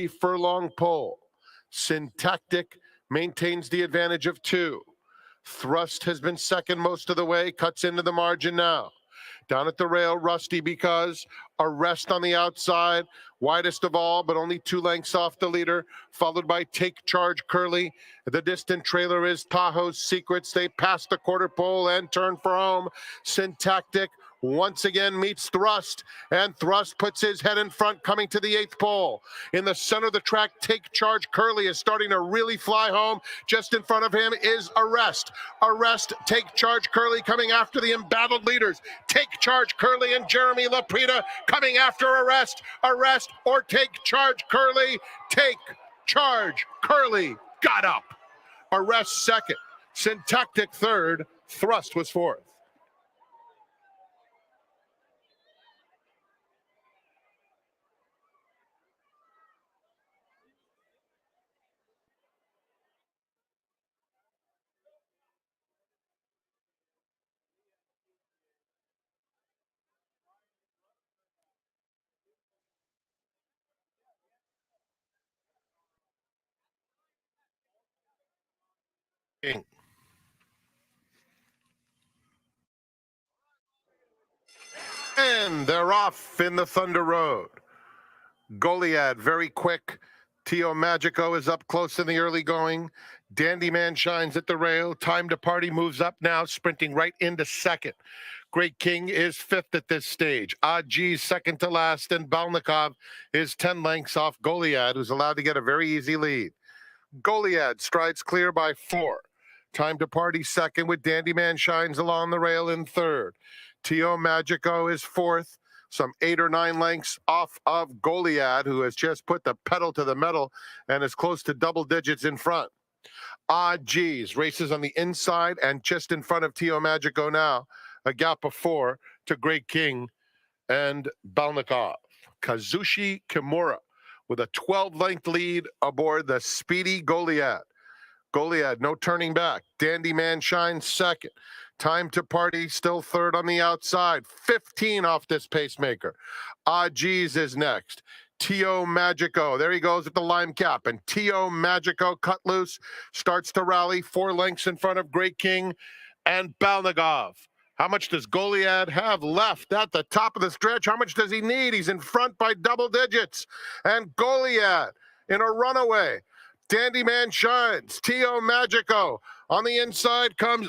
furlong pole. Syntactic maintains the advantage of 2. Thrust has been second most of the way, cuts into the margin now. Down at the rail, Rusty because Arrest on the outside, widest of all, but only 2 lengths off the leader, followed by Take Charge Curly. The distant trailer is Tahoe's Secrets. They pass the quarter pole and turn for home. Syntactic once again meets Thrust, and Thrust puts his head in front, coming to the 8th pole. In the center of the track, Take Charge Curly is starting to really fly home. Just in front of him is Arrest. Take Charge Curly coming after the embattled leaders. Take Charge Curly and Jeremy Laprida coming after Arrest or Take Charge Curly. Take Charge Curly got up. Arrest second. Syntactic third. Thrust was fourth. And they're off in the Thunder Road. Goliad, very quick. Tio Magico is up close in the early going. Dandy Man shines at the rail. Time to Party moves up now, sprinting right into second. Great King is fifth at this stage. Aji's second to last, and Balnikov is 10 lengths off Goliad, who's allowed to get a very easy lead. Goliad strides clear by 4. Time to Party second, with Dandy Man shines along the rail in third. Tio Magico is fourth, some 8 or 9 lengths off of Goliad, who has just put the pedal to the metal and is close to double digits in front. Geez races on the inside and just in front of Tio Magico now, a gap of 4 to Great King and Balnikov. Kazushi Kimura with a 12-length lead aboard the speedy Goliad. Goliad, no turning back. Dandy Man shines second. Time to Party still third on the outside. 15 off this pacemaker. Geez is next. Tio Magico, there he goes at the lime cap. And Tio Magico, cut loose, starts to rally 4 lengths in front of Great King and Balnikov. How much does Goliad have left at the top of the stretch? How much does he need? He's in front by double digits. And Goliad in a runaway. Dandy Man shines. Tio Magico. On the inside comes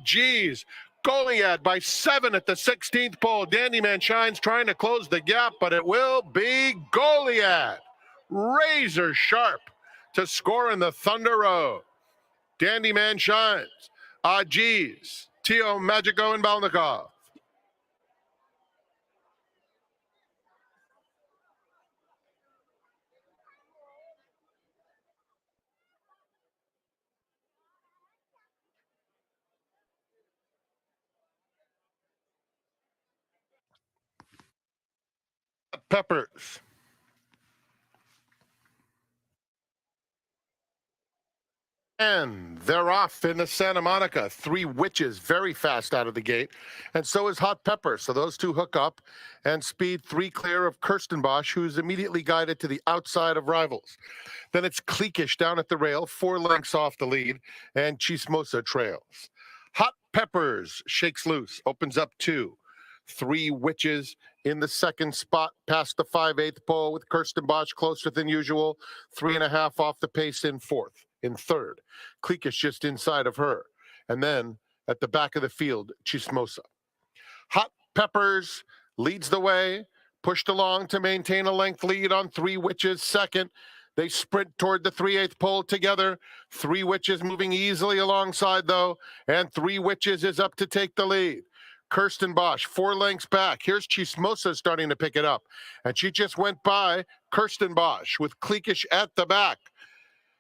Geez. Goliad by 7 at the 16th pole. Dandy Man shines, trying to close the gap, but it will be Goliad. Razor sharp to score in the Thunder Road. Dandy Man shines. Geez. Tio Magico and Balnikov. Peppers. And they're off in the Santa Monica. 3 Witches very fast out of the gate. And so is Hot Pepper. So those two hook up and speed 3 clear of Kirstenbosch, who's immediately guided to the outside of rivals. Then it's Cliquish down at the rail, 4 lengths off the lead, and Chismosa trails. Hot Peppers shakes loose, opens up 2. 3 Witches in the second spot past the 5/8 pole, with Kirstenbosch closer than usual, 3.5 off the pace in fourth. In third, Cliquish just inside of her. And then at the back of the field, Chismosa. Hot Peppers leads the way, pushed along to maintain a length lead on 3 Witches second. They sprint toward the 3/8 pole together. 3 Witches moving easily alongside, though, and 3 Witches is up to take the lead. Kirstenbosch 4 lengths back. Here's Chismosa starting to pick it up, and she just went by Kirstenbosch with Cliquish at the back.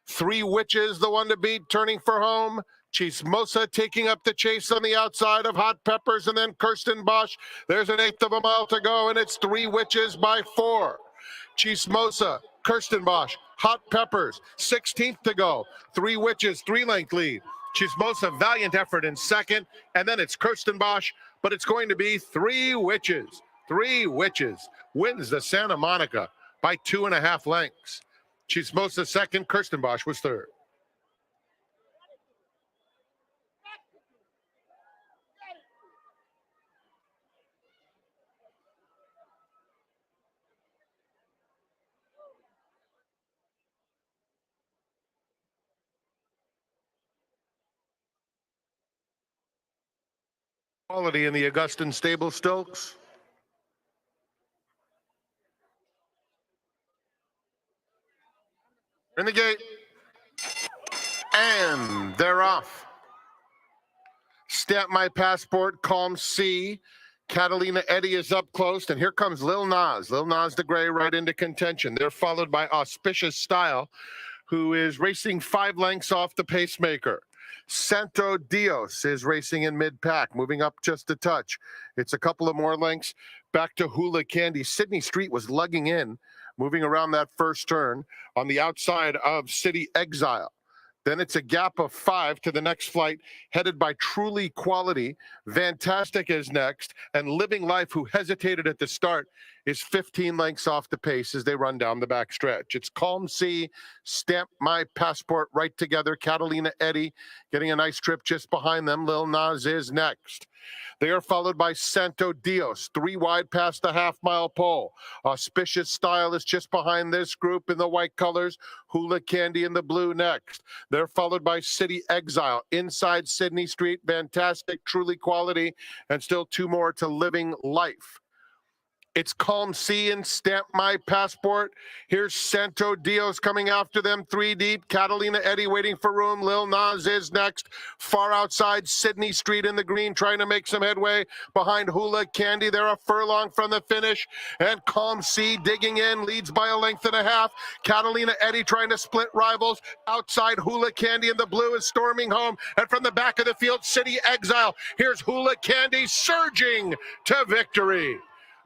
3 Witches, the one to beat, turning for home. Chismosa taking up the chase on the outside of Hot Peppers, and then Kirstenbosch. There's an 1/8 of a mile to go, and it's 3 Witches by 4. Chismosa, Kirstenbosch, Hot Peppers, 16th to go. 3 Witches, 3-length lead. Chismosa, valiant effort in second, and then it's Kirstenbosch, but it's going to be 3 Witches. 3 Witches wins the Santa Monica by 2.5 lengths. Chismosa second, Kirstenbosch was third. Quality in the Augustin Stable Stokes. In the gate. And they're off. Stamp My Passport, Calm C. Catalina Eddy is up close, and here comes Lil Nas. Lil Nas the Gray right into contention. They're followed by Auspicious Style, who is racing 5 lengths off the pacemaker. Santo Dios is racing in mid-pack, moving up just a touch. It's a couple of more lengths back to Hula Candy. Sydney Street was lugging in, moving around that first turn on the outside of City Exile. Then it's a gap of 5 to the next flight, headed by Truly Quality. Fantastic is next, and Living Life, who hesitated at the start, is 15 lengths off the pace as they run down the back stretch. It's Calm C, Stamp My Passport right together. Catalina Eddy getting a nice trip just behind them. Lil Nas is next. They are followed by Santo Dios, 3 wide past the half-mile pole. Auspicious Style is just behind this group in the white colors. Hula Candy in the blue next. They're followed by City Exile, inside Sydney Street. Fantastic, Truly Quality, and still 2 more to Living Life. It's Calm C and Stamp My Passport. Here's Santo Dios coming after them, 3 deep. Catalina Eddy waiting for room. Lil Nas is next. Far outside Sydney Street in the green, trying to make some headway behind Hula Candy. They're a furlong from the finish. And Calm C digging in, leads by a length and a half. Catalina Eddy trying to split rivals. Outside Hula Candy in the blue is storming home. And from the back of the field, City Exile. Here's Hula Candy surging to victory.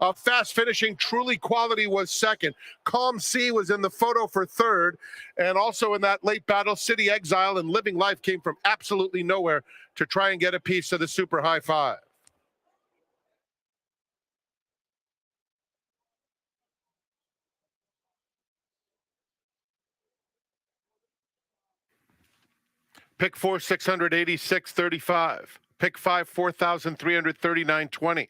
A fast finishing Truly Quality was second. Calm C was in the photo for third. And also in that late battle, City Exile and Living Life came from absolutely nowhere to try and get a piece of the super high 5. Pick 4, 686.35. Pick 5, 4,339.20.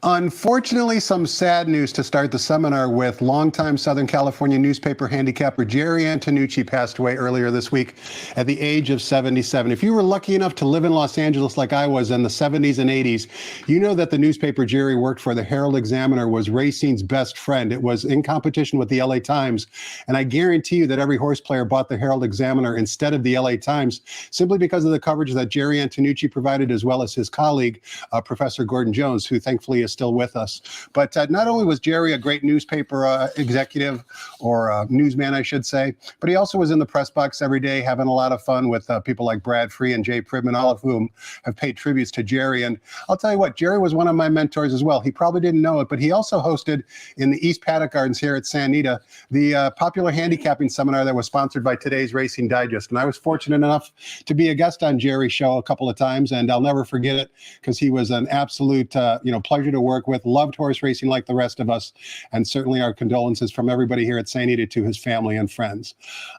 Unfortunately, some sad news to start the seminar with. Longtime Southern California newspaper handicapper Jerry Antonucci passed away earlier this week at the age of 77. If you were lucky enough to live in Los Angeles like I was in the 70s and 80s, you know that the newspaper Jerry worked for, the Herald Examiner, was racing's best friend. It was in competition with the LA Times, and I guarantee you that every horse player bought the Herald Examiner instead of the LA Times simply because of the coverage that Jerry Antonucci provided, as well as his colleague, Professor Gordon Jones, who thankfully is still with us. But not only was Jerry a great newspaper executive, or newsman, I should say, but he also was in the press box every day having a lot of fun with people like Brad Free and Jay Pribman, all of whom have paid tributes to Jerry. And I'll tell you what, Jerry was one of my mentors as well. He probably didn't know it, but he also hosted in the East Paddock Gardens here at Santa Anita the popular handicapping seminar that was sponsored by Today's Racing Digest. And I was fortunate enough to be a guest on Jerry's show a couple of times, and I'll never forget it because he was an absolute pleasure to work with, loved horse racing like the rest of us, and certainly our condolences from everybody here at Santa Anita to his family and friends.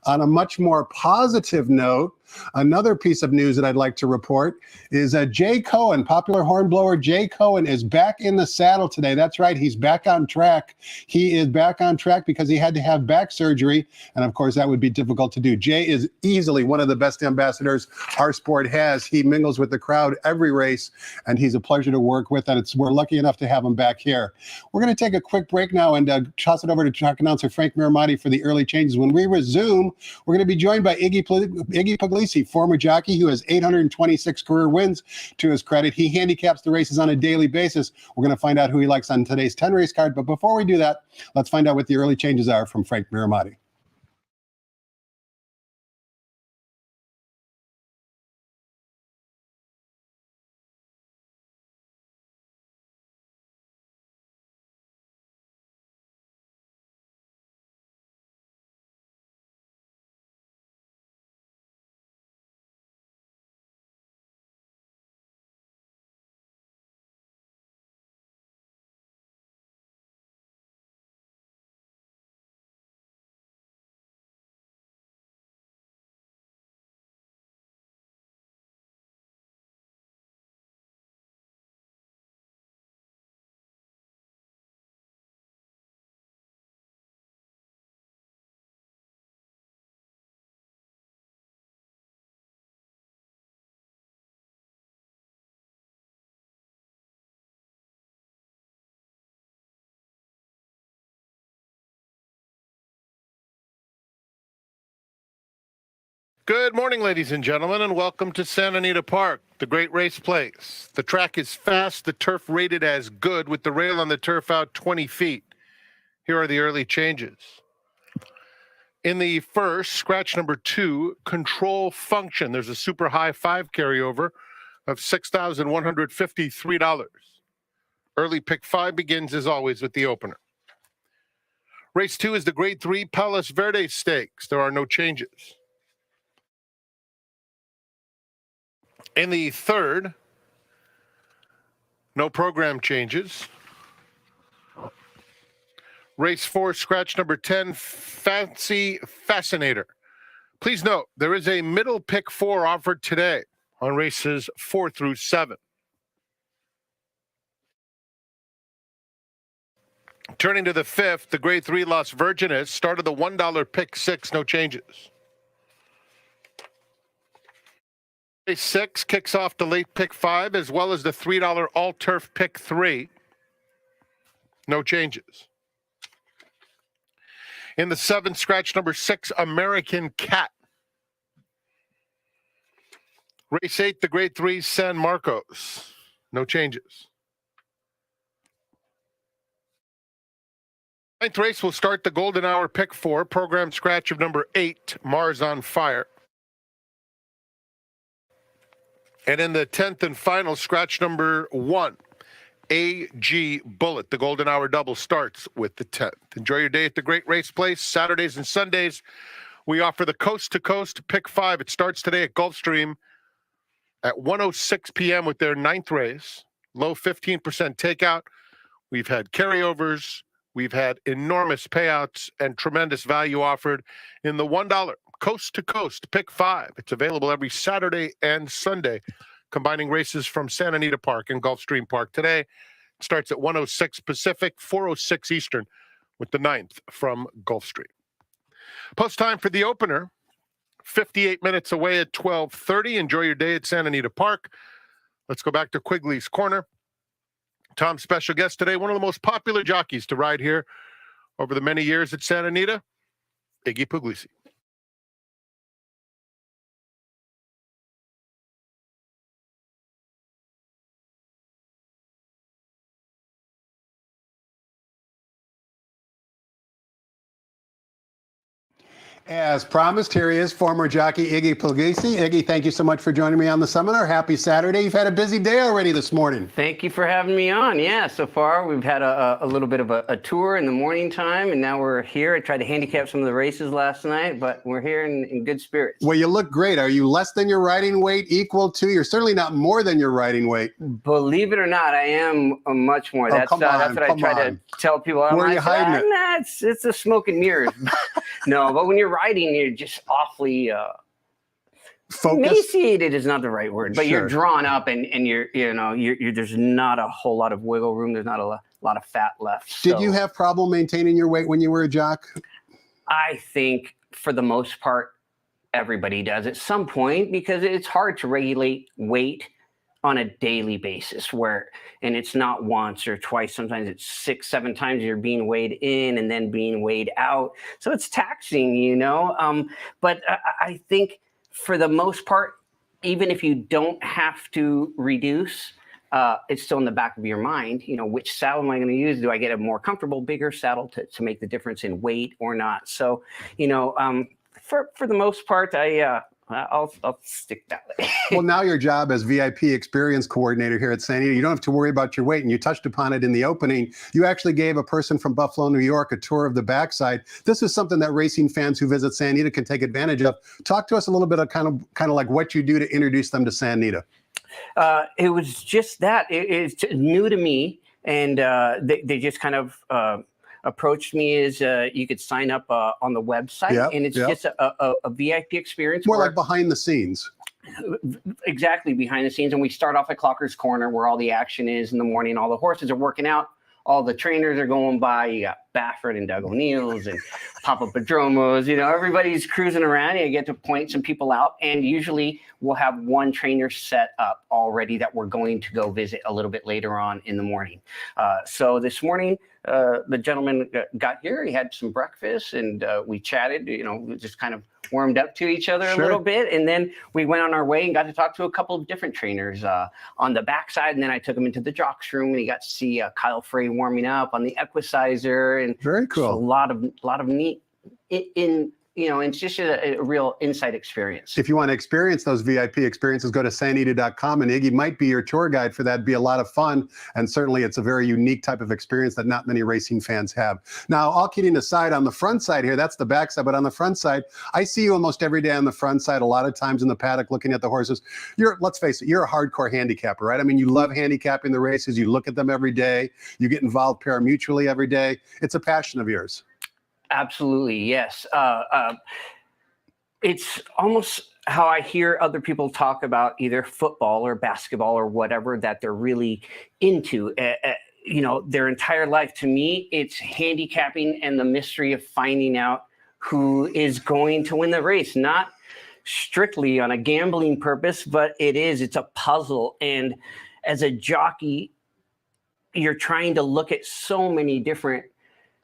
On a much more positive note, another piece of news that I'd like to report is Jay Cohen, popular hornblower Jay Cohen, is back in the saddle today. That's right, he's back on track. He is back on track because he had to have back surgery, and of course that would be difficult to do. Jay is easily one of the best ambassadors our sport has. He mingles with the crowd every race, and he's a pleasure to work with, and we're lucky enough to have him back here. We're going to take a quick break now and toss it over to track announcer Frank Miramati for the early changes. When we resume, we're going to be joined by Iggy Puglisi, former jockey who has 826 career wins to his credit. He handicaps the races on a daily basis. We're going to find out who he likes on today's 10 race card. But before we do that, let's find out what the early changes are from Frank Miramati. Good morning, ladies and gentlemen, and welcome to Santa Anita Park, the great race place. The track is fast, the turf rated as good, with the rail on the turf out 20 feet. Here are the early changes. In the first, scratch number 2, Control Function. There's a super high 5 carryover of $6,153. Early pick 5 begins, as always, with the opener. Race 2 is the Grade 3 Palos Verdes Stakes. There are no changes. In the third, no program changes. Race 4, scratch number 10, Fancy Fascinator. Please note, there is a middle pick 4 offered today on races 4 through 7. Turning to the fifth, the Grade 3 Las Virgenes started the $1 pick 6, no changes. Race 6 kicks off the late pick 5 as well as the $3 all-turf pick 3. No changes. In the 7th, scratch number 6, American Cat. Race 8, the Grade 3 San Marcos. No changes. 9th race will start the Golden Hour pick 4, program scratch of number 8, Mars on Fire. And in the 10th and final, scratch number 1, AG Bullet. The Golden Hour double starts with the 10th. Enjoy your day at the Great Race Place. Saturdays and Sundays, we offer the Coast to Coast Pick 5. It starts today at Gulfstream at 1:06 p.m. with their 9th race. Low 15% takeout. We've had carryovers. We've had enormous payouts and tremendous value offered in the $1 Coast to Coast Pick 5. It's available every Saturday and Sunday, combining races from Santa Anita Park and Gulfstream Park. Today, Starts at 106 Pacific, 406 Eastern, with the 9th from Gulf Street. Post time for the opener, 58 minutes away at 12:30. Enjoy your day at Santa Anita Park. Let's go back to Quigley's Corner. Tom's special guest today, one of the most popular jockeys to ride here over the many years at Santa Anita, Iggy Puglisi. As promised, here he is, former jockey Iggy Puglisi. Iggy, thank you so much for joining me on the seminar. Happy Saturday. You've had a busy day already this morning. Thank you for having me on. Yeah, so far we've had a little bit of a tour in the morning time, and now we're here. I tried to handicap some of the races last night, but we're here in good spirits. Well, you look great. Are you less than your riding weight, equal to? You're certainly not more than your riding weight. Believe it or not, I am much more. That's what I try to tell people. Where are you hiding it? Nah, it's a smoke and mirrors. No, but when you're riding, you're just awfully focused. Emaciated is not the right word, but Sure. You're drawn up, and you're there's not a whole lot of wiggle room. There's not a lot of fat left. Did you have problem maintaining your weight when you were a jock? I think for the most part, everybody does at some point, because it's hard to regulate weight on a daily basis, and it's not once or twice. Sometimes it's 6, 7 times you're being weighed in and then being weighed out. So it's taxing, but I think for the most part, even if you don't have to reduce, it's still in the back of your mind, which saddle am I going to use? Do I get a more comfortable, bigger saddle to make the difference in weight or not? So, for the most part, I'll stick that way. Well, now your job as VIP experience coordinator here at Santa Anita, you don't have to worry about your weight. And you touched upon it in the opening. You actually gave a person from Buffalo, New York, a tour of the backside. This is something that racing fans who visit Santa Anita can take advantage of. Talk to us a little bit of kind of like what you do to introduce them to Santa Anita. It was just that. It's new to me, and they just kind of approached me as you could sign up on the website, and it's just a VIP experience. More like behind the scenes. Exactly, behind the scenes. And we start off at Clocker's Corner, where all the action is in the morning. All the horses are working out. All the trainers are going by. You got Baffert and Doug O'Neill's and Papa Padromos. Everybody's cruising around. You get to point some people out. And usually we'll have one trainer set up already that we're going to go visit a little bit later on in the morning. So this morning, the gentleman got here. He had some breakfast, and we chatted. We just kind of warmed up to each other a little bit, and then we went on our way and got to talk to a couple of different trainers on the backside. And then I took him into the jocks room, and he got to see Kyle Frey warming up on the Equicizer, and very cool. A lot of neat it's just a real insight experience. If you want to experience those VIP experiences, go to santanita.com, and Iggy might be your tour guide for that. It'd be a lot of fun, and certainly it's a very unique type of experience that not many racing fans have. Now, all kidding aside, on the front side here, that's the back side, but on the front side, I see you almost every day on the front side, a lot of times in the paddock looking at the horses. Let's face it, you're a hardcore handicapper, right? I mean, you love handicapping the races. You look at them every day. You get involved pari-mutually every day. It's a passion of yours. Absolutely, yes. It's almost how I hear other people talk about either football or basketball or whatever that they're really into. Their entire life. To me, it's handicapping and the mystery of finding out who is going to win the race. Not strictly on a gambling purpose, but it's a puzzle. And as a jockey, you're trying to look at so many different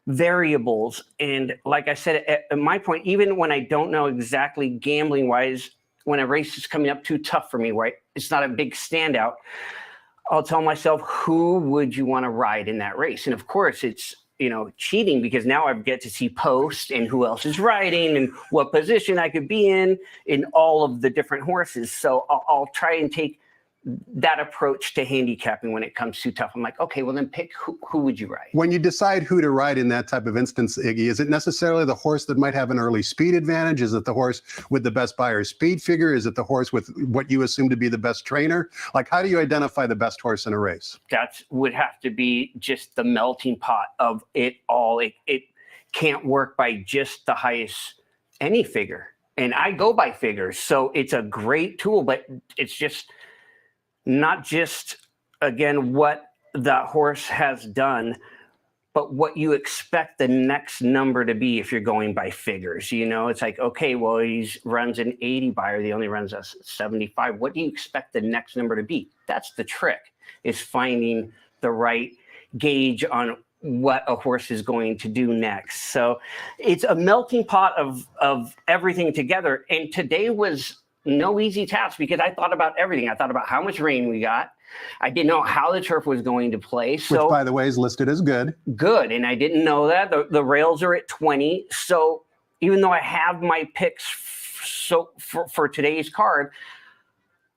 variables. And like I said, at my point, even when I don't know exactly gambling wise, when a race is coming up too tough for me, right, it's not a big standout, I'll tell myself, who would you want to ride in that race? And of course it's, cheating, because now I get to see post and who else is riding and what position I could be in all of the different horses. So I'll try and take that approach to handicapping when it comes too tough. I'm like, okay, well then pick who would you ride? When you decide who to ride in that type of instance, Iggy, is it necessarily the horse that might have an early speed advantage? Is it the horse with the best Beyer speed figure? Is it the horse with what you assume to be the best trainer? Like, how do you identify the best horse in a race? That would have to be just the melting pot of it all. It can't work by just the highest any figure. And I go by figures. So it's a great tool, but it's just not just, again, what that horse has done, but what you expect the next number to be if you're going by figures. It's like, okay, well, he runs an 80 buyer, he only runs a 75. What do you expect the next number to be? That's the trick, is finding the right gauge on what a horse is going to do next. So it's a melting pot of everything together. And today was no easy task, because I thought about everything. I thought about how much rain we got. I didn't know how the turf was going to play. So, which, by the way, is listed as good. Good. And I didn't know that. The rails are at 20. So even though I have my picks for today's card,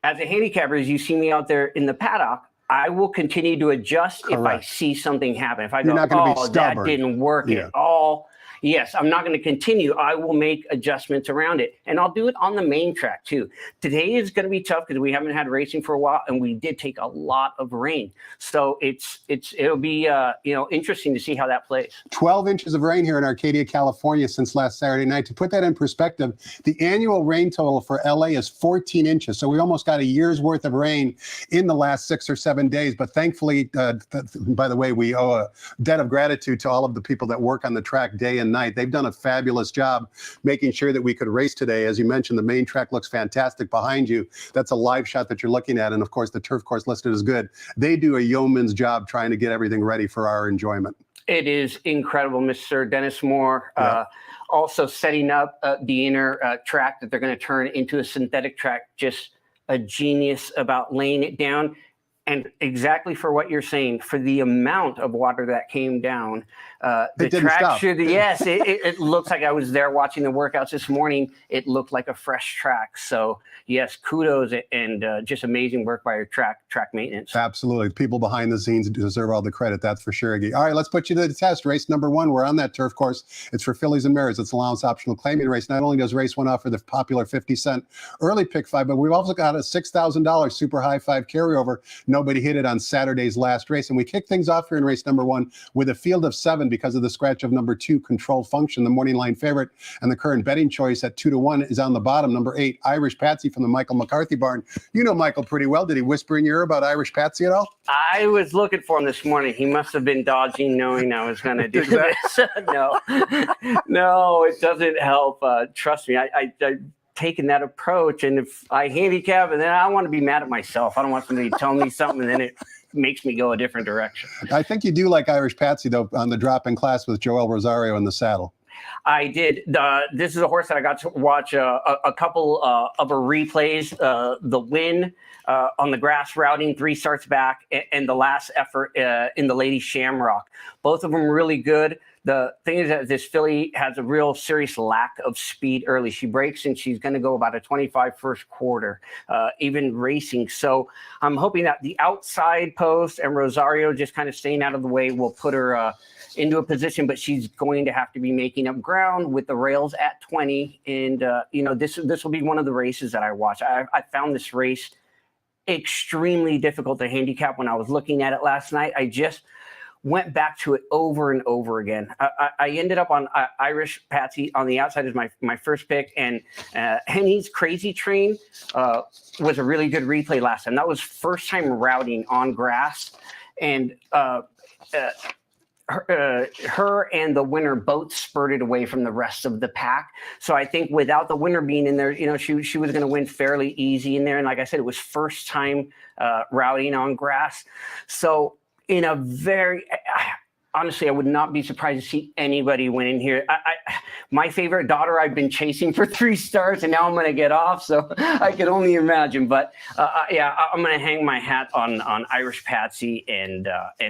as a handicapper, as you see me out there in the paddock, I will continue to adjust. Correct. If I see something happen. If I go, oh, that didn't work at all. Yes, I'm not going to continue. I will make adjustments around it, and I'll do it on the main track too. Today is going to be tough because we haven't had racing for a while, and we did take a lot of rain. So it'll be interesting to see how that plays. 12 inches of rain here in Arcadia, California since last Saturday night. To put that in perspective, the annual rain total for LA is 14 inches. So we almost got a year's worth of rain in the last 6 or 7 days. But thankfully, by the way, we owe a debt of gratitude to all of the people that work on the track day and night. They've done a fabulous job making sure that we could race today. As you mentioned, the main track looks fantastic behind you. That's a live shot that you're looking at. And of course, the turf course listed as good. They do a yeoman's job trying to get everything ready for our enjoyment. It is incredible, Mr. Dennis Moore. Also setting up the inner track that they're going to turn into a synthetic track. Just a genius about laying it down. And exactly for what you're saying, for the amount of water that came down, the track should, yes, it looks like I was there watching the workouts this morning. It looked like a fresh track. So yes, kudos and just amazing work by your track maintenance. Absolutely. People behind the scenes deserve all the credit. That's for sure, Iggy. All right, let's put you to the test. Race number 1. We're on that turf course. It's for fillies and mares. It's allowance optional claiming race. Not only does race 1 offer the popular 50-cent early pick 5, but we've also got a $6,000 super high 5 carryover. Nobody hit it on Saturday's last race. And we kick things off here in race number 1 with a field of 7 because of the scratch of number 2, Control Function, the morning line favorite. And the current betting choice at 2-1 is on the bottom. Number 8, Irish Patsy from the Michael McCarthy barn. You know Michael pretty well. Did he whisper in your ear about Irish Patsy at all? I was looking for him this morning. He must have been dodging, knowing I was going to do this. No, it doesn't help. Trust me, I've taken that approach. And if I handicap, and then I want to be mad at myself. I don't want somebody to tell me something and then it makes me go a different direction. I think you do like Irish Patsy, though, on the drop-in class with Joel Rosario in the saddle. I did. This is a horse that I got to watch a couple of her replays. The win on the grass routing, 3 starts back, and the last effort in the Lady Shamrock. Both of them really good. The thing is that this filly has a real serious lack of speed early. She breaks and she's going to go about a 25 first quarter, even racing. So I'm hoping that the outside post and Rosario just kind of staying out of the way will put her into a position, but she's going to have to be making up ground with the rails at 20. And, this will be one of the races that I watch. I found this race extremely difficult to handicap when I was looking at it last night. I just went back to it over and over again. I ended up on Irish Patsy on the outside as my first pick, and Henny's Crazy Train was a really good replay last time. That was first time routing on grass, and her and the winner both spurted away from the rest of the pack. So I think without the winner being in there, she was going to win fairly easy in there. And like I said, it was first time routing on grass. So in a very, honestly, I would not be surprised to see anybody win in here. My favorite daughter I've been chasing for 3 starts, and now I'm going to get off. So I can only imagine. But I'm going to hang my hat on Irish Patsy and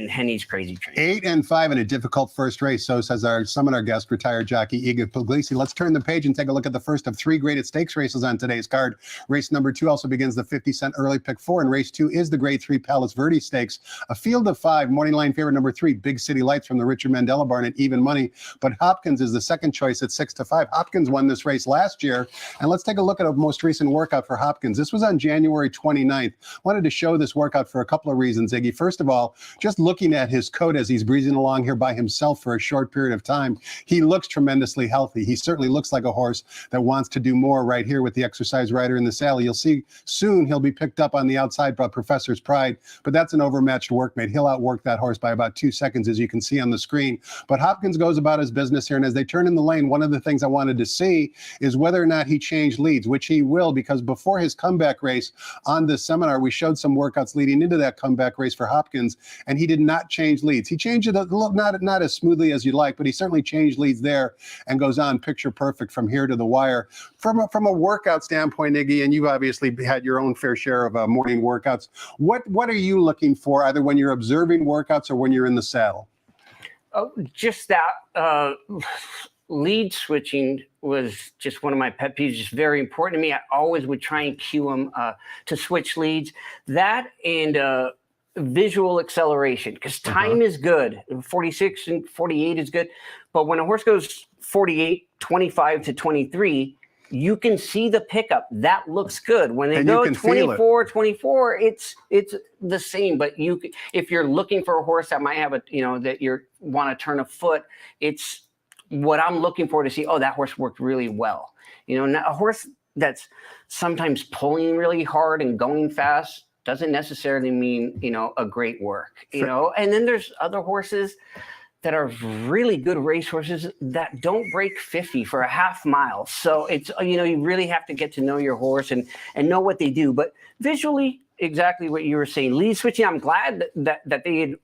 Henny's Crazy Train. 8-5 in a difficult first race. So says our seminar guest, retired jockey Iggy Puglisi. Let's turn the page and take a look at the first of 3 graded stakes races on today's card. Race number 2 also begins the 50-cent early pick 4, and race 2 is the grade 3 Palos Verdes Stakes. A field of 5, morning line favorite number 3, Big City Lights from the Richard Mandela barn at even money. But Hopkins is the second choice race at 6-5. Hopkins won this race last year. And let's take a look at a most recent workout for Hopkins. This was on January 29th. Wanted to show this workout for a couple of reasons, Iggy. First of all, just looking at his coat as he's breezing along here by himself for a short period of time, he looks tremendously healthy. He certainly looks like a horse that wants to do more right here with the exercise rider in the saddle. You'll see soon he'll be picked up on the outside by Professor's Pride, but that's an overmatched workmate. He'll outwork that horse by about 2 seconds, as you can see on the screen. But Hopkins goes about his business here, and as they turn in the lane, one of the things I wanted to see is whether or not he changed leads, which he will, because before his comeback race on this seminar, we showed some workouts leading into that comeback race for Hopkins, and he did not change leads. He changed it a little, not as smoothly as you'd like, but he certainly changed leads there and goes on picture perfect from here to the wire. From a workout standpoint, Iggy, and you've obviously had your own fair share of morning workouts, what are you looking for, either when you're observing workouts or when you're in the saddle? Oh, just that. Lead switching was just one of my pet peeves, just very important to me. I always would try and cue him to switch leads. That and visual acceleration, because time is good. 46 and 48 is good. But when a horse goes 48, 25 to 23, you can see the pickup. That looks good. When they go 24, 24, it's the same. But if you're looking for a horse that might have that you want to turn a foot, it's what I'm looking for to see, oh, that horse worked really well. A horse that's sometimes pulling really hard and going fast doesn't necessarily mean, a great work, and then there's other horses that are really good race horses that don't break 50 for a half mile. So it's, you really have to get to know your horse and know what they do. But visually, exactly what you were saying, lead switching, I'm glad that they had,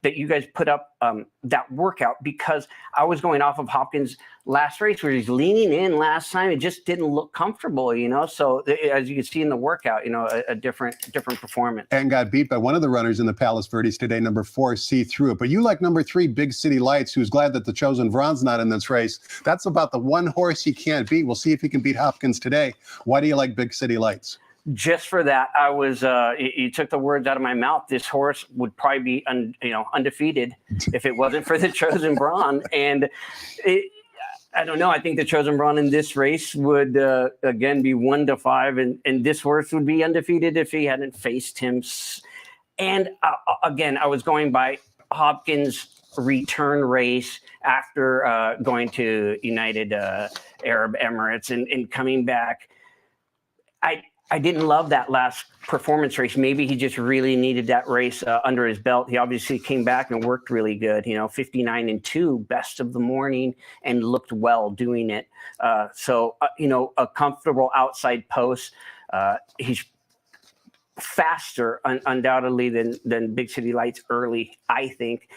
that you guys put up that workout, because I was going off of Hopkins' last race where he's leaning in last time. It just didn't look comfortable, So as you can see in the workout, a different performance. And got beat by one of the runners in the Palos Verdes today, number 4, See Through It. But you like number 3, Big City Lights, who's glad that the Chosen Vron's not in this race. That's about the one horse he can't beat. We'll see if he can beat Hopkins today. Why do you like Big City Lights? Just for that, I was. You took the words out of my mouth. This horse would probably be, undefeated if it wasn't for the Chosen Brawn. And I don't know. I think the Chosen Brawn in this race would again be 1-5, and this horse would be undefeated if he hadn't faced him. And again, I was going by Hopkins' return race after going to United Arab Emirates and coming back. I didn't love that last performance race. Maybe he just really needed that race under his belt. He obviously came back and worked really good, 59-2, best of the morning, and looked well doing it. So a comfortable outside post. He's faster undoubtedly than Big City Lights early, I think.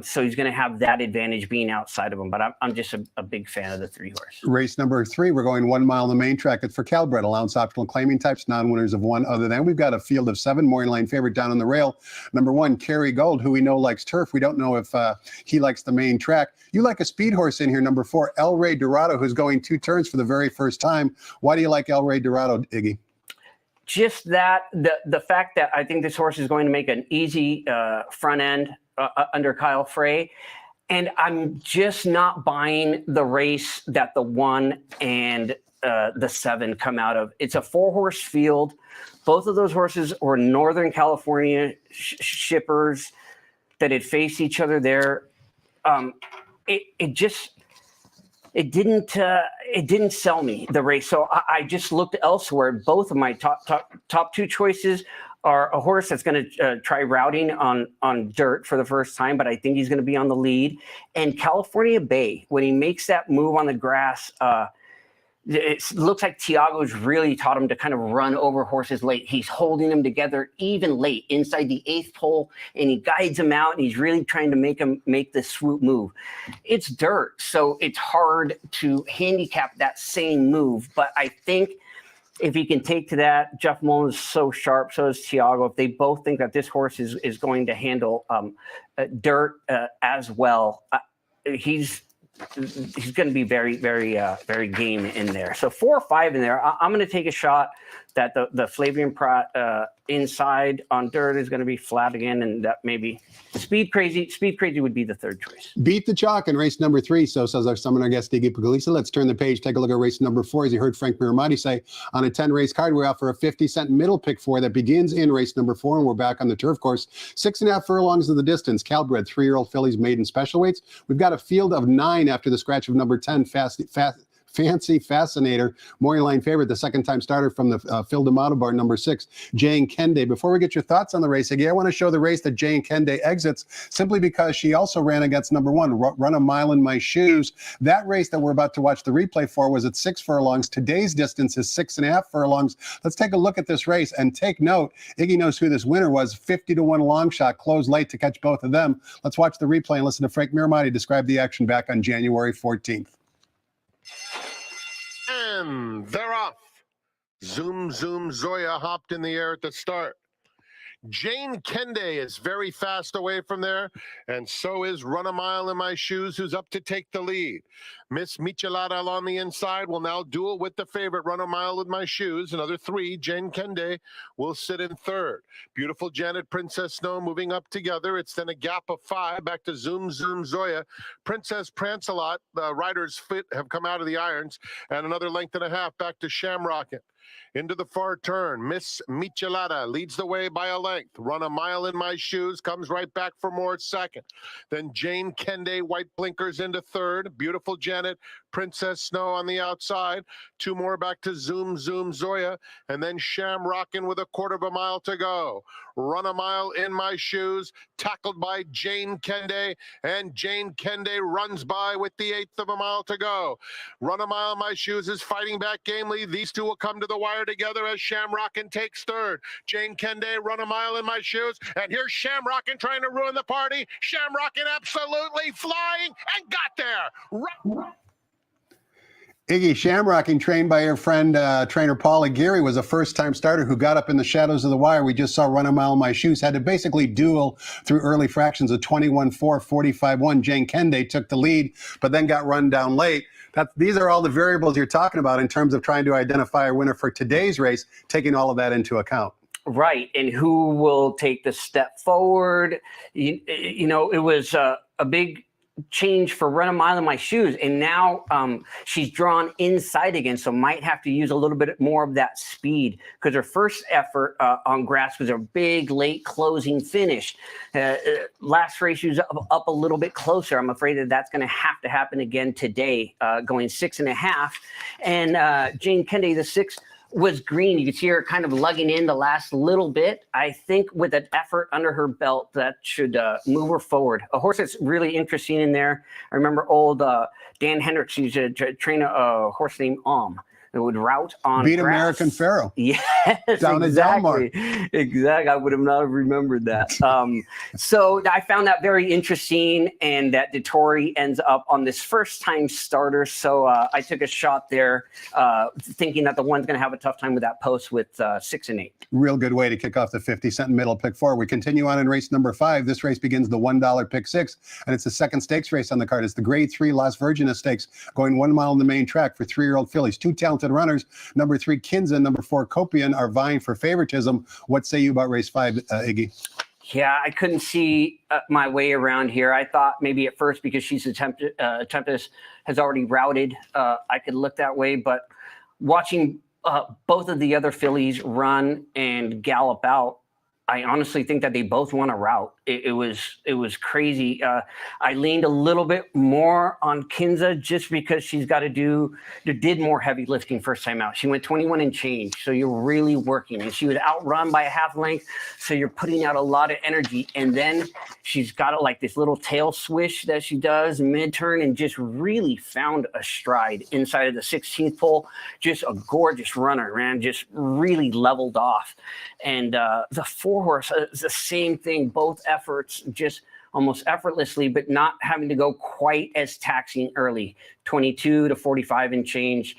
So he's going to have that advantage being outside of him. But I'm just a big fan of the 3-horse. Race number 3, we're going 1 mile on the main track. It's for Calbred, allowance optional claiming types, non-winners of 1 other than. We've got a field of 7, morning line favorite down on the rail. Number 1, Kerry Gold, who we know likes turf. We don't know if he likes the main track. You like a speed horse in here, number 4, El Rey Dorado, who's going 2 turns for the very first time. Why do you like El Rey Dorado, Iggy? Just that, the fact that I think this horse is going to make an easy front end under Kyle Frey. And I'm just not buying the race that the 1 and the 7 come out of. It's a 4-horse field. Both of those horses were Northern California shippers that had faced each other there. It didn't sell me, the race. So I just looked elsewhere. Both of my top 2 choices are a horse that's going to try routing on dirt for the first time, but I think he's going to be on the lead. And California Bay, when he makes that move on the grass, it looks like Tiago's really taught him to kind of run over horses late. He's holding them together even late inside the 8th pole, and he guides him out, and he's really trying to make him make the swoop move. It's dirt, so it's hard to handicap that same move. But I think if he can take to that, Jeff Mullen is so sharp, so is Tiago. If they both think that this horse is going to handle dirt as well, he's he's going to be very, very game in there. So 4 or 5 in there. I'm going to take a shot that the Flavian Prat inside on dirt is going to be flat again, and that maybe Speed Crazy would be the third choice. Beat the chalk in race number 3, so says our seminar guest, Iggy Puglisi. Let's turn the page, take a look at race number 4. As you heard Frank Miramati say, on a 10-race card, we offer a 50-cent middle pick 4 that begins in race number 4, and we're back on the turf course. 6.5 furlongs of the distance. Calbred, 3-year-old fillies maiden special weights. We've got a field of 9 after the scratch of number 10, Fancy Fascinator, morning line favorite, the second-time starter from the Phil D'Amato bar, number 6, Jane Kende. Before we get your thoughts on the race, again, I want to show the race that Jane Kende exits, simply because she also ran against number 1, Run a Mile in My Shoes. That race that we're about to watch the replay for was at 6 furlongs. Today's distance is 6.5 furlongs. Let's take a look at this race and take note. Iggy knows who this winner was. 50-1 long shot, closed late to catch both of them. Let's watch the replay and listen to Frank Miramati describe the action back on January 14th. And they're off. Zoom, zoom, Zoya hopped in the air at the start. Jane Kende is very fast away from there, and so is Run a Mile in My Shoes, who's up to take the lead. Miss Michelada on the inside will now duel with the favorite, Run a Mile with My Shoes. Another 3, Jane Kende will sit in third. Beautiful Janet, Princess Snow moving up together. It's then a gap of 5 back to Zoom, Zoom, Zoya. Princess Prancelot, the rider's fit, have come out of the irons, and another length and a half back to Shamrockin'. Into the far turn, Miss Michelada leads the way by a length. Run a Mile in My Shoes comes right back for more at second. Then Jane Kende, white blinkers into third. Beautiful Janet, Princess Snow on the outside. 2 more back to Zoom, Zoom, Zoya. And then Shamrockin' with a 1/4 mile to go. Run a Mile in My Shoes, tackled by Jane Kende. And Jane Kende runs by with the 1/8 of a mile to go. Run a Mile in My Shoes is fighting back gamely. These two will come to the wire together as Shamrockin' takes third. Jane Kende, Run a Mile in My Shoes, and here's Shamrockin' trying to ruin the party. Shamrockin' absolutely flying and got there. Iggy, Shamrocking, trained by your friend, trainer Paul Aguirre, was a first-time starter who got up in the shadows of the wire. We just saw Run a Mile in My Shoes, had to basically duel through early fractions of 21-4, 45-1. Jane Kende took the lead, but then got run down late. These are all the variables you're talking about in terms of trying to identify a winner for today's race, taking all of that into account. Right, and who will take the step forward? You know, it was a big change for Run a Mile in My Shoes, and now she's drawn inside again, so might have to use a little bit more of that speed, because her first effort on grass was a big late closing finish. Last race she was up a little bit closer. I'm afraid that that's going to have to happen again today, going 6.5. And Jane Kende, the 6, was green. You could see her kind of lugging in the last little bit. I think with an effort under her belt, that should move her forward. A horse that's really interesting in there. I remember old Dan Hendricks used to train a horse named that would route on Beat grass. American Pharaoh. Yes, down exactly. at Delmar. Exactly. I would have not remembered that. So I found that very interesting, and that DeTore ends up on this first-time starter. So I took a shot there, thinking that the one's going to have a tough time with that post with 6 and 8. Real good way to kick off the 50-cent middle pick 4. We continue on in race number 5. This race begins the $1 pick 6, and it's the second stakes race on the card. It's the Grade 3 Las Virgenes Stakes, going 1 mile on the main track for 3-year-old fillies. 2 talented runners, number 3 Kinza, number 4 Copian, are vying for favoritism. What say you about race 5, Iggy? Yeah, I couldn't see my way around here. I thought maybe at first, because she's Tempest has already routed, I could look that way. But watching both of the other fillies run and gallop out, I honestly think that they both want to route. It was crazy. I leaned a little bit more on Kinza just because she's got to did more heavy lifting first time out. She went 21 and change, so you're really working. And she was outrun by a half length, so you're putting out a lot of energy. And then she's got like this little tail swish that she does mid-turn, and just really found a stride inside of the 16th pole. Just a gorgeous runner, man. Just really leveled off. And the 4-horse, the same thing. Both efforts just almost effortlessly, but not having to go quite as taxing early. 22 to 45 and change.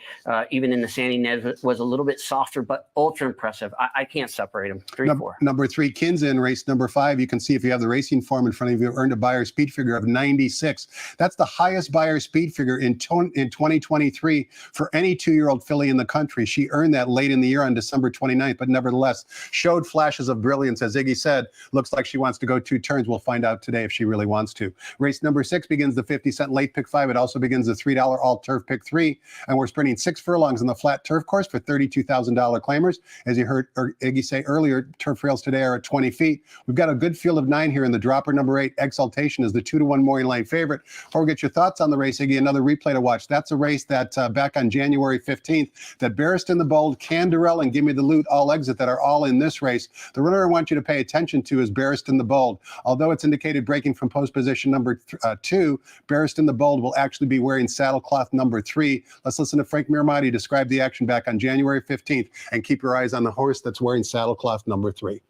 Even in the Sandy Nez was a little bit softer, but ultra impressive. I can't separate them. 3-4. Number 3, Kinza in race number 5. You can see if you have the racing form in front of you, earned a Beyer speed figure of 96. That's the highest Beyer speed figure in 2023 for any 2-year-old filly in the country. She earned that late in the year on December 29th, but nevertheless showed flashes of brilliance. As Iggy said, looks like she wants to go 2 turns. We'll find out today if she really wants to. Race number 6 begins the 50-cent late pick 5. It also begins the $3 all turf pick 3. And we're sprinting 6 furlongs in the flat turf course for $32,000 claimers. As you heard Iggy say earlier, turf rails today are at 20 feet. We've got a good field of 9 here in the dropper. Number 8, Exaltation, is the 2-1 morning line favorite. Before we get your thoughts on the race, Iggy, another replay to watch. That's a race that back on January 15th, that Barristan the Bold, Canderel, and Gimme the Loot all exit, that are all in this race. The runner I want you to pay attention to is Barristan the Bold. Although it's indicated breaking from post position number 2, Barristan the Bold will actually be wearing saddlecloth number 3. Let's listen to Frank Miramati describe the action back on January 15th, and keep your eyes on the horse that's wearing saddlecloth number 3.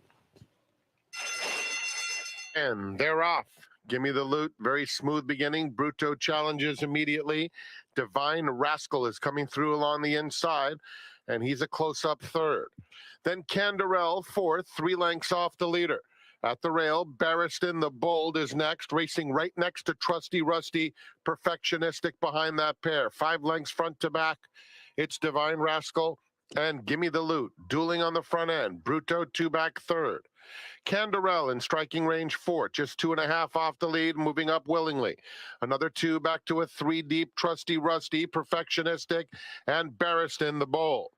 And they're off. Gimme the Loot, very smooth beginning. Bruto challenges immediately. Divine Rascal is coming through along the inside, and he's a close-up third. Then Canderel, fourth, 3 lengths off the leader. At the rail, Barristan the Bold is next, racing right next to Trusty Rusty, Perfectionistic behind that pair. 5 lengths front to back. It's Divine Rascal and Gimme the Loot, dueling on the front end. Bruto 2 back third. Canderel in striking range 4, just 2.5 off the lead, moving up willingly. Another 2 back to a 3 deep, Trusty Rusty, Perfectionistic, and Barristan the Bold.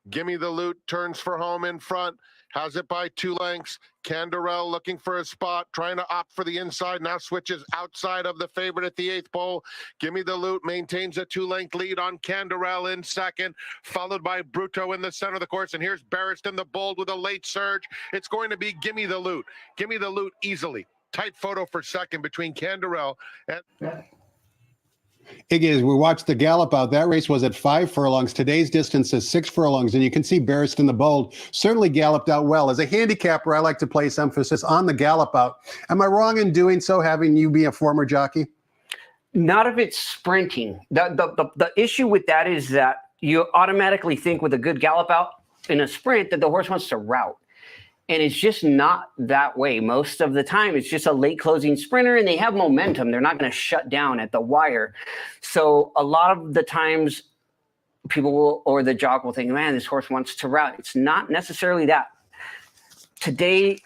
Gimme the Loot turns for home in front, has it by 2 lengths. Canderel looking for a spot, trying to opt for the inside, now switches outside of the favorite at the 8th pole. Gimme the Loot maintains a 2-length lead on Canderel in second, followed by Bruto in the center of the course. And here's Barristan the Bold with a late surge. It's going to be Gimme the Loot. Gimme the Loot easily. Tight photo for second between Canderel and... Iggy, as we watched the gallop out, that race was at 5 furlongs. Today's distance is 6 furlongs, and you can see Barristan the Bold certainly galloped out well. As a handicapper, I like to place emphasis on the gallop out. Am I wrong in doing so, having you be a former jockey? Not if it's sprinting. The issue with that is that you automatically think with a good gallop out in a sprint that the horse wants to rout. And it's just not that way. Most of the time, it's just a late closing sprinter, and they have momentum. They're not going to shut down at the wire. So a lot of the times, people will, or the jock will think, man, this horse wants to rout. It's not necessarily that. Today,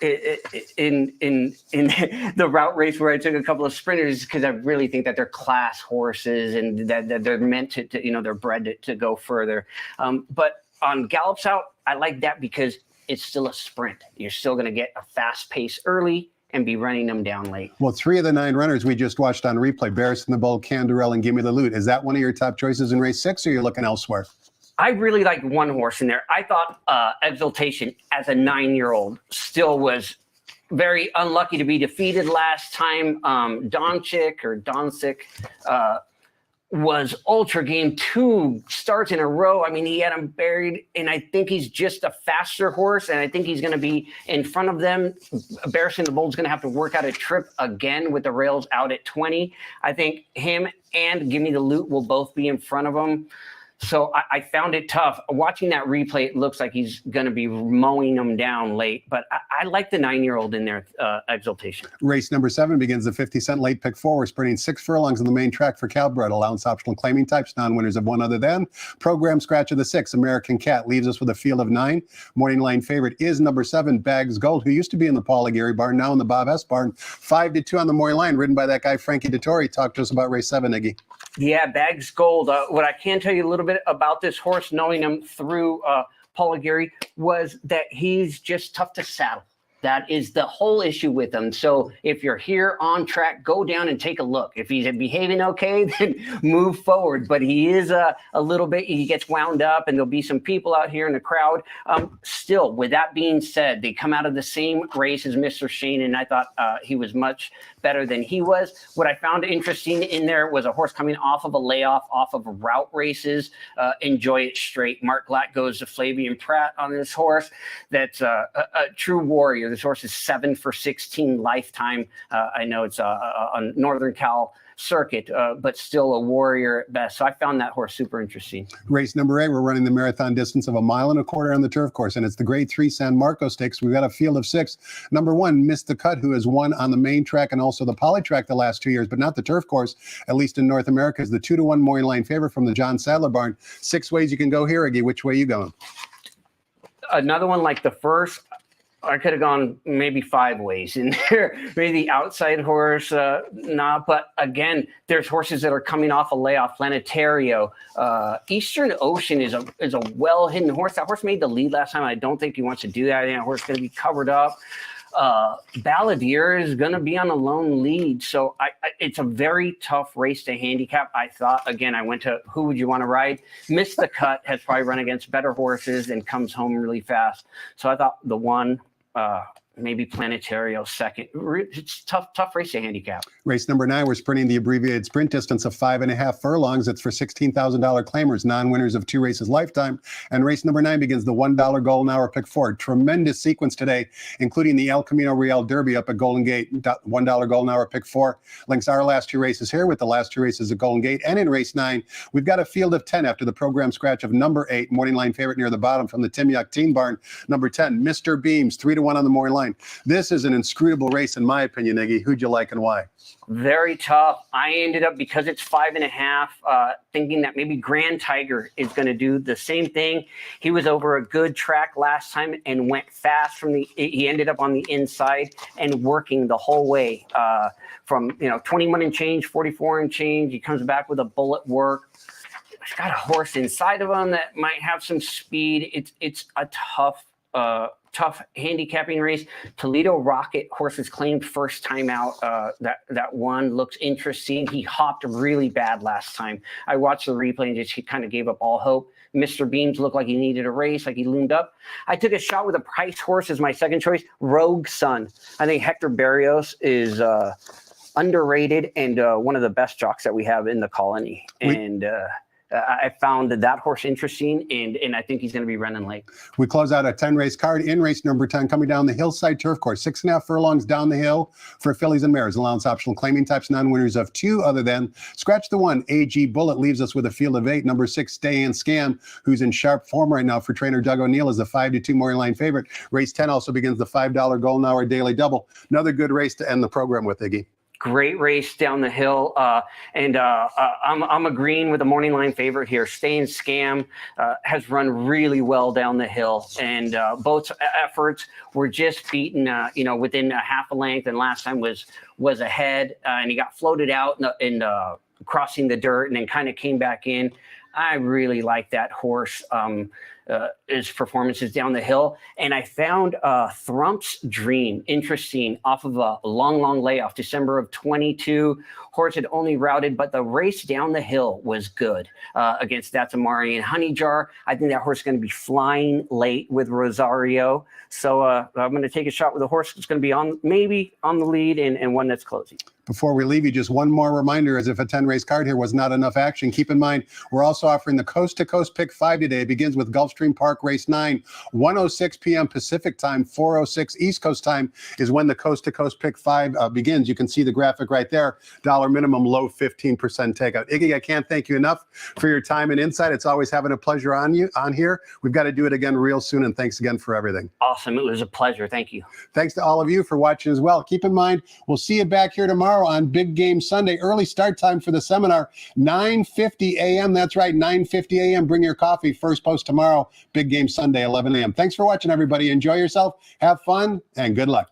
in the route race where I took a couple of sprinters, because I really think that they're class horses and that they're meant to they're bred to go further. But on gallops out, I like that because it's still a sprint. You're still going to get a fast pace early and be running them down late. Well, 3 of the 9 runners we just watched on replay, Barristan the Bold, Canderel, and Gimme the Loot. Is that one of your top choices in race 6, or you're looking elsewhere? I really like one horse in there. I thought Exaltation, as a 9-year-old, still was very unlucky to be defeated last time. Doncic was ultra game 2 starts in a row. I mean, he had him buried, and I think he's just a faster horse, and I think he's going to be in front of them. Barristan the Bold's going to have to work out a trip again with the rails out at 20. I think him and Gimme the Loot will both be in front of him. So I found it tough. Watching that replay, it looks like he's going to be mowing them down late. But I like the 9-year-old in there, Exaltation. Race number 7 begins the 50-cent late pick 4. We're sprinting 6 furlongs on the main track for Calbred. Allowance optional claiming types, non-winners of one other than. Program scratch of the 6, American Cat, leaves us with a field of 9. Morning line favorite is number 7, Bags Gold, who used to be in the Paul Aguirre barn, now in the Bob S barn. 5-2 on the morning line, ridden by that guy, Frankie Dettori. Talk to us about race 7, Iggy. Yeah, Bags Gold. What I can tell you a little bit about this horse, knowing him through Paul Aguirre, was that he's just tough to saddle. That is the whole issue with him. So if you're here on track, go down and take a look. If he's behaving okay, then move forward. But he is a little bit, he gets wound up, and there'll be some people out here in the crowd. Still, with that being said, they come out of the same race as Mr. Shane, and I thought he was much better than he was. What I found interesting in there was a horse coming off of a layoff, off of route races. Enjoy It Straight. Mark Glatt goes to Flavian Pratt on this horse. That's a true warrior. This horse is 7 for 16 lifetime. I know it's a Northern Cal circuit, but still a warrior at best. So I found that horse super interesting. Race number 8, we're running the marathon distance of 1.25 miles on the turf course, and it's the Grade 3 San Marcos Stakes. We've got a field of 6. Number 1, Missed the Cut, who has won on the main track and also the poly track the last 2 years, but not the turf course, at least in North America, is the 2-1 morning line favorite from the John Sadler barn. 6 ways you can go here, Iggy. Which way you going? Another one like the first. I could have gone maybe 5 ways in there. Maybe the outside horse, not. But again, there's horses that are coming off a layoff. Planetario, Eastern Ocean is a well hidden horse. That horse made the lead last time. I don't think he wants to do that. I think that horse is going to be covered up. Balladeer is going to be on a lone lead. So it's a very tough race to handicap. I thought, again, I went to who would you want to ride? Missed the Cut has probably run against better horses and comes home really fast. So I thought the one, maybe Planetario second. It's tough race to handicap. Race number 9, we're sprinting the abbreviated sprint distance of 5.5 furlongs. It's for $16,000 claimers, non-winners of 2 races lifetime. And race number 9 begins the $1 golden hour pick 4. Tremendous sequence today, including the El Camino Real Derby up at Golden Gate, $1 golden hour pick 4. Links our last 2 races here with the last 2 races at Golden Gate. And in race 9, we've got a field of 10 after the program scratch of number 8, morning line favorite near the bottom from the Timyak Teen Barn. Number 10, Mr. Beams, 3-1 on the morning line. This is an inscrutable race, in my opinion, Iggy. Who'd you like and why? Very tough. I ended up, because it's 5.5, thinking that maybe Grand Tiger is going to do the same thing. He was over a good track last time and went fast he ended up on the inside and working the whole way from 21 and change, 44 and change. He comes back with a bullet work. He's got a horse inside of him that might have some speed. It's a tough handicapping race. Toledo Rocket horses claimed first time out. That one looks interesting. He hopped really bad last time. I watched the replay and he kind of gave up all hope. Mr. Beams looked like he needed a race, like he loomed up. I took a shot with a price horse as my second choice, Rogue Sun. I think Hector Barrios is underrated and one of the best jocks that we have in the colony. I found that horse interesting, and I think he's going to be running late. We close out a 10-race card in race number 10, coming down the hillside turf course. 6.5 furlongs down the hill for fillies and mares. Allowance optional claiming types, non-winners of 2 other than scratch the 1. AG Bullet leaves us with a field of 8. Number 6, Stay and Scam, who's in sharp form right now for trainer Doug O'Neill, is the 5-2 morning line favorite. Race 10 also begins the $5 golden hour daily double. Another good race to end the program with, Iggy. Great race down the hill, and I'm agreeing with the morning line favorite here. Stay and Scam has run really well down the hill, and both efforts were just beaten, within a half a length. And last time was ahead, and he got floated out and crossing the dirt, and then kind of came back in. I really like that horse. His performances down the hill. And I found Thrump's Dream interesting off of a long layoff, December of 22. Horse had only routed, but the race down the hill was good against Datamari and Honey Jar. I think that horse is going to be flying late with Rosario. So I'm going to take a shot with a horse that's going to be maybe on the lead and one that's closing. Before we leave you, just one more reminder, as if a 10-race card here was not enough action. Keep in mind, we're also offering the Coast to Coast Pick 5 today. It begins with Gulfstream Park Race 9, 1:06 p.m. Pacific time, 4:06 East Coast time is when the Coast to Coast Pick 5 begins. You can see the graphic right there. Dollar minimum, low 15% takeout. Iggy, I can't thank you enough for your time and insight. It's always having a pleasure on here. We've got to do it again real soon, and thanks again for everything. Awesome. It was a pleasure. Thank you. Thanks to all of you for watching as well. Keep in mind, we'll see you back here tomorrow on Big Game Sunday. Early start time for the seminar, 9:50 a.m. That's right, 9:50 a.m. Bring your coffee. First post tomorrow, Big Game Sunday, 11 a.m. Thanks for watching, everybody. Enjoy yourself, have fun, and good luck.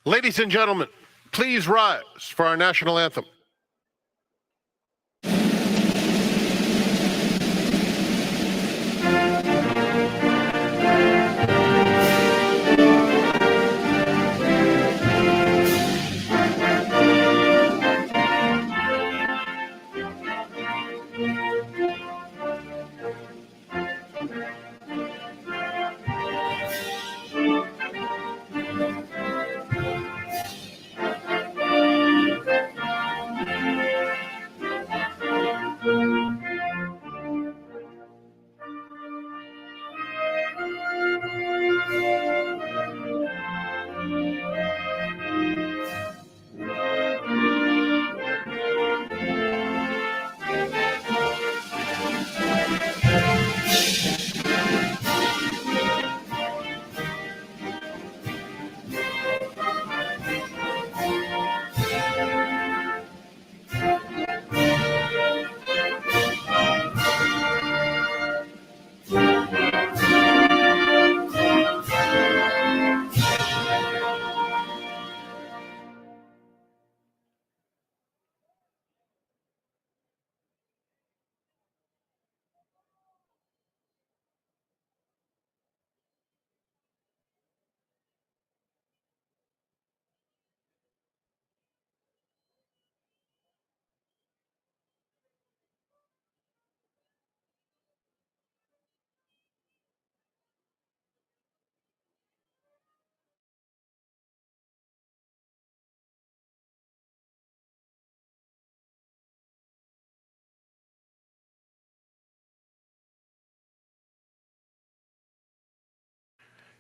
Ladies and gentlemen, please rise for our national anthem.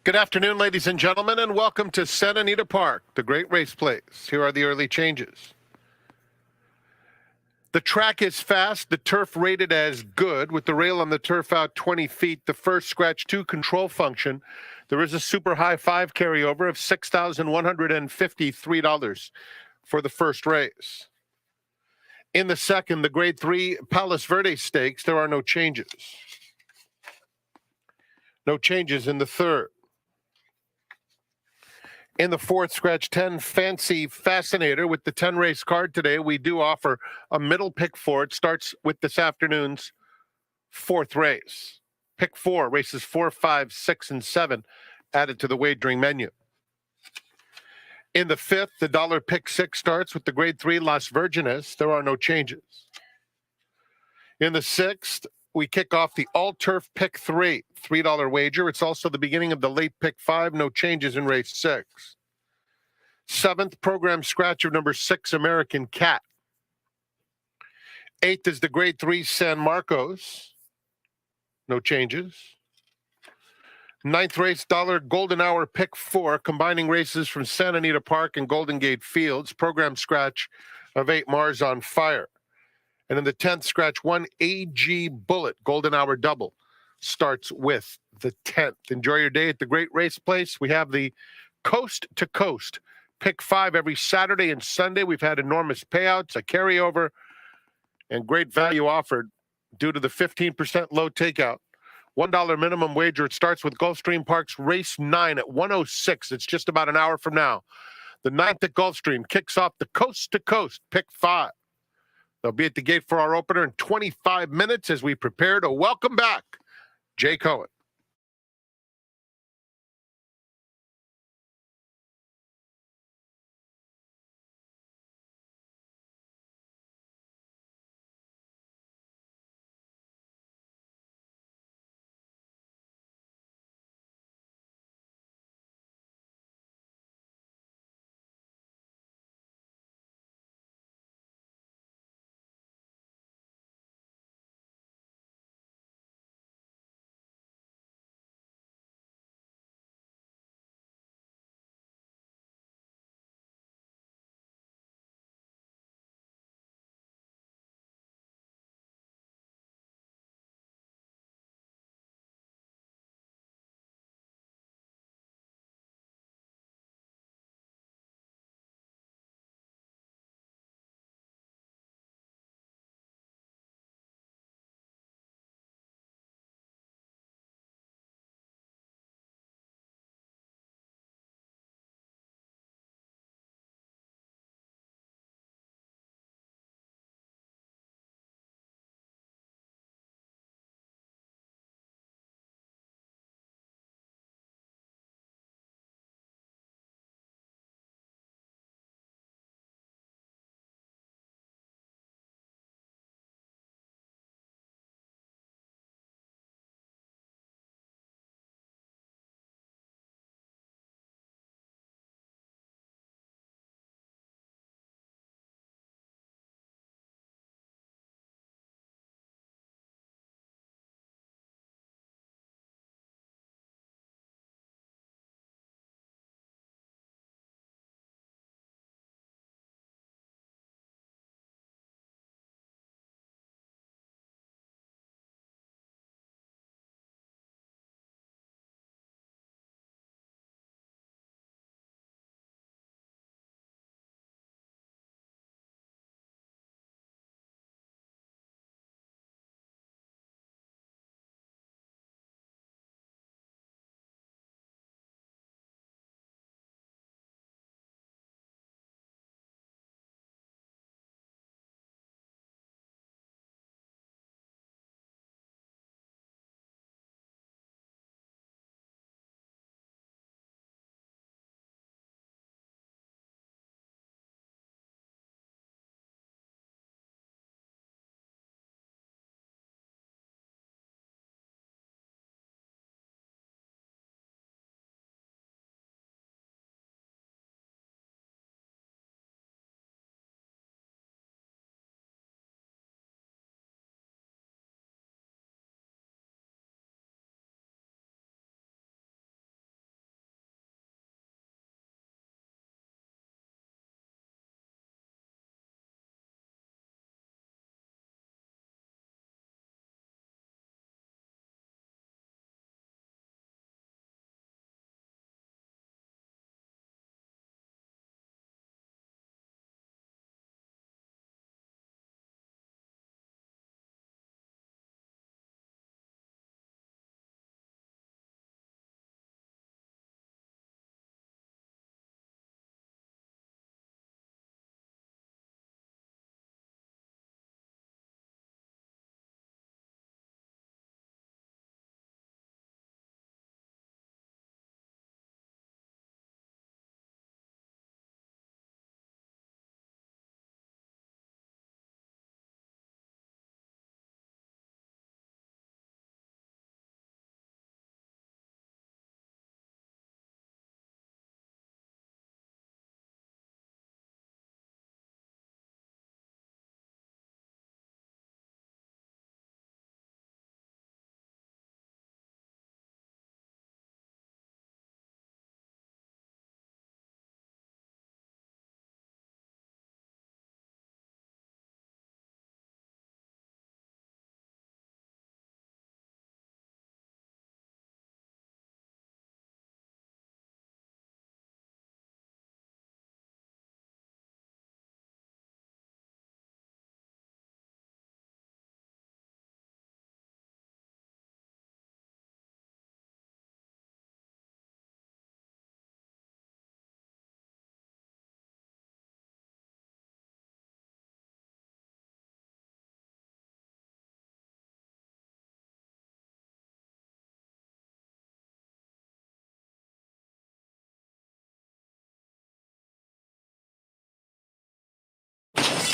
Good afternoon, ladies and gentlemen, and welcome to Santa Anita Park, the great race place. Here are the early changes. The track is fast, the turf rated as good, with the rail on the turf out 20 feet. The first scratch 2 control function. There is a super high 5 carryover of $6,153 for the first race. In the second, the grade 3 Palos Verdes Stakes, there are no changes. No changes in the third. In the fourth, scratch 10, Fancy Fascinator. With the 10 race card today, we do offer a middle pick 4. It starts with this afternoon's fourth race. Pick 4, races 4, 5, 6, and 7 added to the wagering menu. In the fifth, the dollar pick 6 starts with the grade 3 Las Virgenes. There are no changes. In the sixth, we kick off the all-turf pick 3, $3 wager. It's also the beginning of the late pick 5, no changes in race 6. Seventh, program scratch of number 6, American Cat. Eighth is the grade 3 San Marcos. No changes. Ninth race, dollar Golden Hour pick 4, combining races from Santa Anita Park and Golden Gate Fields. Program scratch of 8, Mars on Fire. And in the 10th, scratch 1, AG Bullet, Golden Hour double, starts with the 10th. Enjoy your day at the great race place. We have the coast to coast pick 5 every Saturday and Sunday. We've had enormous payouts, a carryover, and great value offered due to the 15% low takeout. $1 minimum wager. It starts with Gulfstream Park's race 9 at 1:06. It's just about an hour from now. The 9th at Gulfstream kicks off the coast to coast pick 5. They'll be at the gate for our opener in 25 minutes as we prepare to welcome back Jay Cohen.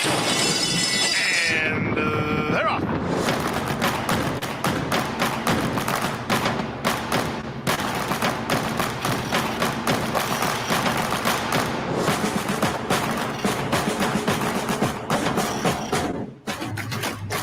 And